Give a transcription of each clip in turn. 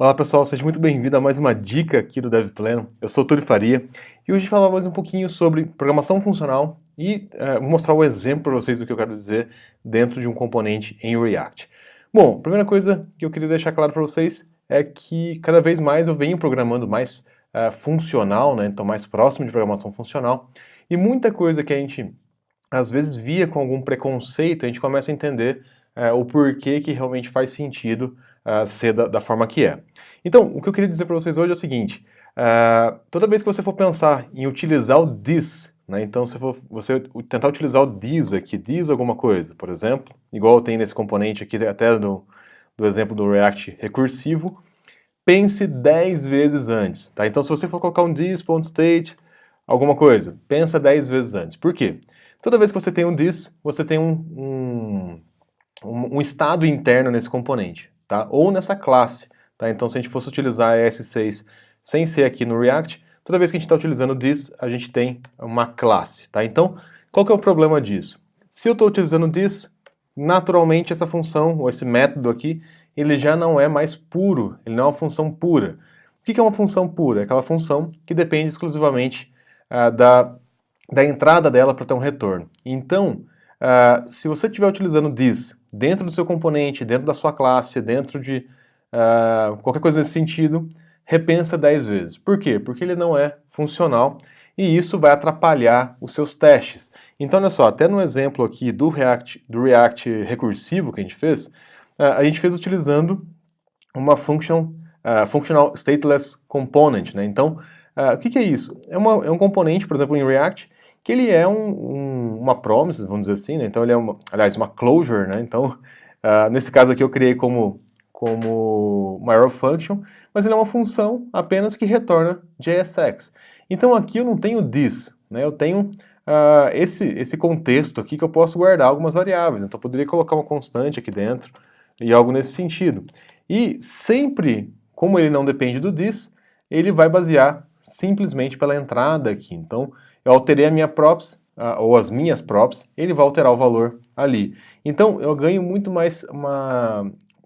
Olá pessoal, seja muito bem-vindo a mais uma dica aqui do DevPleno. Eu sou o Túlio Faria e hoje a gente vai falar mais um pouquinho sobre programação funcional e vou mostrar o exemplo para vocês do que eu quero dizer dentro de um componente em React. Bom, a primeira coisa que eu queria deixar claro para vocês é que cada vez mais eu venho programando mais funcional, né? Então mais próximo de programação funcional, e muita coisa que a gente às vezes via com algum preconceito, a gente começa a entender o porquê que realmente faz sentido ser da forma que é. Então, o que eu queria dizer para vocês hoje é o seguinte, toda vez que você for pensar em utilizar o this, né, então se você tentar utilizar o this aqui, this alguma coisa, por exemplo, igual tem nesse componente aqui, até do exemplo do React recursivo, pense 10 vezes antes, tá? Então se você for colocar um this.state, alguma coisa, pensa 10 vezes antes. Por quê? Toda vez que você tem um this, você tem um estado interno nesse componente, tá? Ou nessa classe, tá? Então se a gente fosse utilizar ES6 sem ser aqui no React, toda vez que a gente está utilizando this, a gente tem uma classe, tá? Então, qual que é o problema disso? Se eu estou utilizando this, naturalmente essa função, ou esse método aqui, ele já não é mais puro, ele não é uma função pura. O que é uma função pura? É aquela função que depende exclusivamente da entrada dela para ter um retorno. Então, se você estiver utilizando this dentro do seu componente, dentro da sua classe, dentro de qualquer coisa nesse sentido, repensa 10 vezes. Por quê? Porque ele não é funcional e isso vai atrapalhar os seus testes. Então, olha só, até no exemplo aqui do React recursivo que a gente fez utilizando uma functional stateless component, né? Então, o que é isso? É um componente, por exemplo, em React, que ele é uma promise, vamos dizer assim, né? Então ele é uma closure, né? Então, nesse caso aqui eu criei como uma arrow function, mas ele é uma função apenas que retorna JSX. Então aqui eu não tenho this, né? Eu tenho esse contexto aqui que eu posso guardar algumas variáveis. Então eu poderia colocar uma constante aqui dentro e algo nesse sentido. E sempre, como ele não depende do this, ele vai basear simplesmente pela entrada aqui. Então, eu alterei a minha props, ou as minhas props, ele vai alterar o valor ali. Então, eu ganho muito mais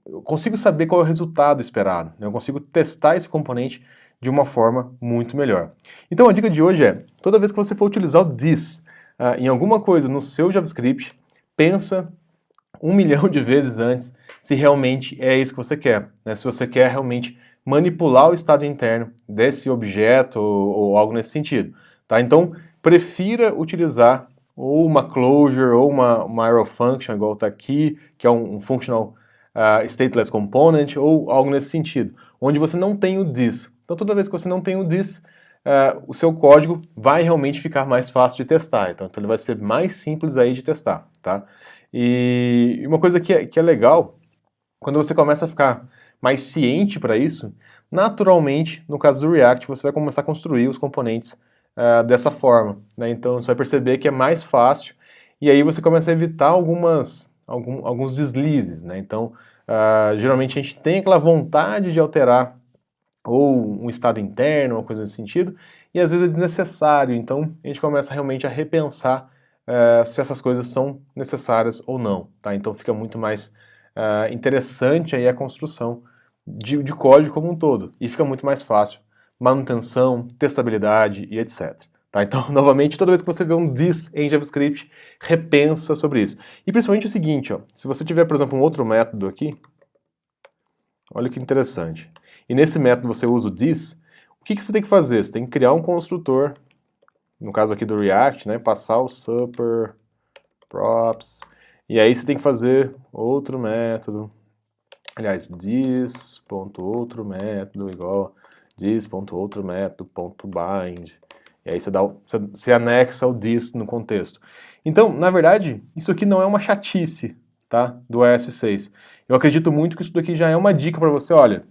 eu consigo saber qual é o resultado esperado. Eu consigo testar esse componente de uma forma muito melhor. Então, a dica de hoje é, toda vez que você for utilizar o this em alguma coisa no seu JavaScript, pensa 1 milhão de vezes antes se realmente é isso que você quer, né? Se você quer realmente manipular o estado interno desse objeto ou algo nesse sentido, tá? Então, prefira utilizar ou uma closure ou uma arrow function, igual está aqui, que é um functional stateless component, ou algo nesse sentido, onde você não tem o this. Então, toda vez que você não tem o this, o seu código vai realmente ficar mais fácil de testar. Então ele vai ser mais simples aí de testar, tá? E uma coisa que é legal, quando você começa a ficar mais ciente para isso, naturalmente, no caso do React, você vai começar a construir os componentes dessa forma, né? Então você vai perceber que é mais fácil e aí você começa a evitar alguns deslizes, né? Então, geralmente a gente tem aquela vontade de alterar ou um estado interno, uma coisa nesse sentido, e às vezes é desnecessário, então a gente começa realmente a repensar se essas coisas são necessárias ou não, tá? Então fica muito mais interessante aí a construção de código como um todo, e fica muito mais fácil manutenção, testabilidade e etc. Tá? Então, novamente, toda vez que você vê um this em JavaScript, repensa sobre isso. E principalmente o seguinte, ó, se você tiver, por exemplo, um outro método aqui, olha que interessante. E nesse método você usa o this, o que você tem que fazer? Você tem que criar um construtor, no caso aqui do React, né, passar o super props, e aí você tem que fazer outro método, aliás, this.outro método igual this.outro método.bind, e aí você anexa o this no contexto. Então, na verdade, isso aqui não é uma chatice, tá, do ES6. Eu acredito muito que isso daqui já é uma dica para você, olha,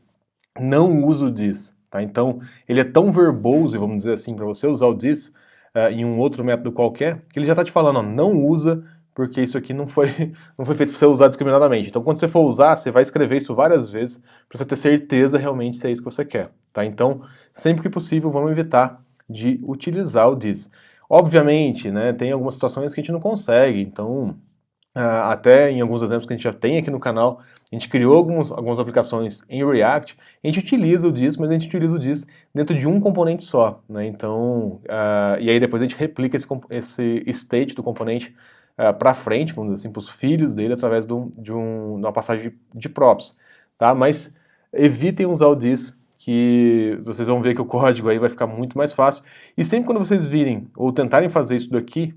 não usa o this, tá? Então, ele é tão verboso, vamos dizer assim, para você usar o this em um outro método qualquer, que ele já está te falando, ó, não usa, porque isso aqui não foi feito para você usar discriminadamente. Então, quando você for usar, você vai escrever isso várias vezes para você ter certeza realmente se é isso que você quer, tá? Então, sempre que possível, vamos evitar de utilizar o this. Obviamente, né, tem algumas situações que a gente não consegue, então até em alguns exemplos que a gente já tem aqui no canal, a gente criou algumas aplicações em React, a gente utiliza o disk, mas a gente utiliza o disk dentro de um componente só, né? Então, e aí depois a gente replica esse state do componente para frente, vamos dizer assim, para os filhos dele através de uma passagem de props, tá? Mas evitem usar o disk, que vocês vão ver que o código aí vai ficar muito mais fácil. E sempre quando vocês virem ou tentarem fazer isso daqui,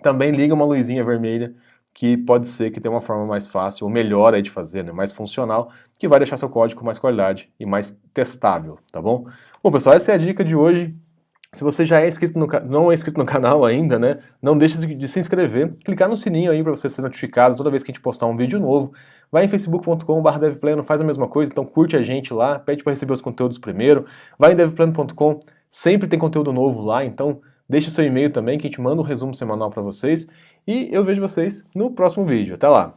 também liga uma luzinha vermelha, que pode ser que tenha uma forma mais fácil, ou melhor aí de fazer, né, mais funcional, que vai deixar seu código com mais qualidade e mais testável, tá bom? Bom, pessoal, essa é a dica de hoje. Se você já é inscrito não é inscrito no canal ainda, né, não deixe de se inscrever, clicar no sininho aí para você ser notificado toda vez que a gente postar um vídeo novo. Vai em facebook.com/devplano, faz a mesma coisa, então curte a gente lá, pede para receber os conteúdos primeiro. Vai em devplano.com, sempre tem conteúdo novo lá, então deixe seu e-mail também que a gente manda um resumo semanal para vocês. E eu vejo vocês no próximo vídeo. Até lá!